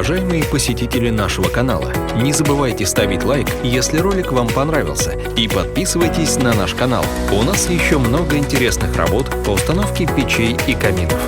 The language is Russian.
уважаемые посетители нашего канала! Не забывайте ставить лайк, если ролик вам понравился, и подписывайтесь на наш канал. У нас еще много интересных работ по установке печей и каминов.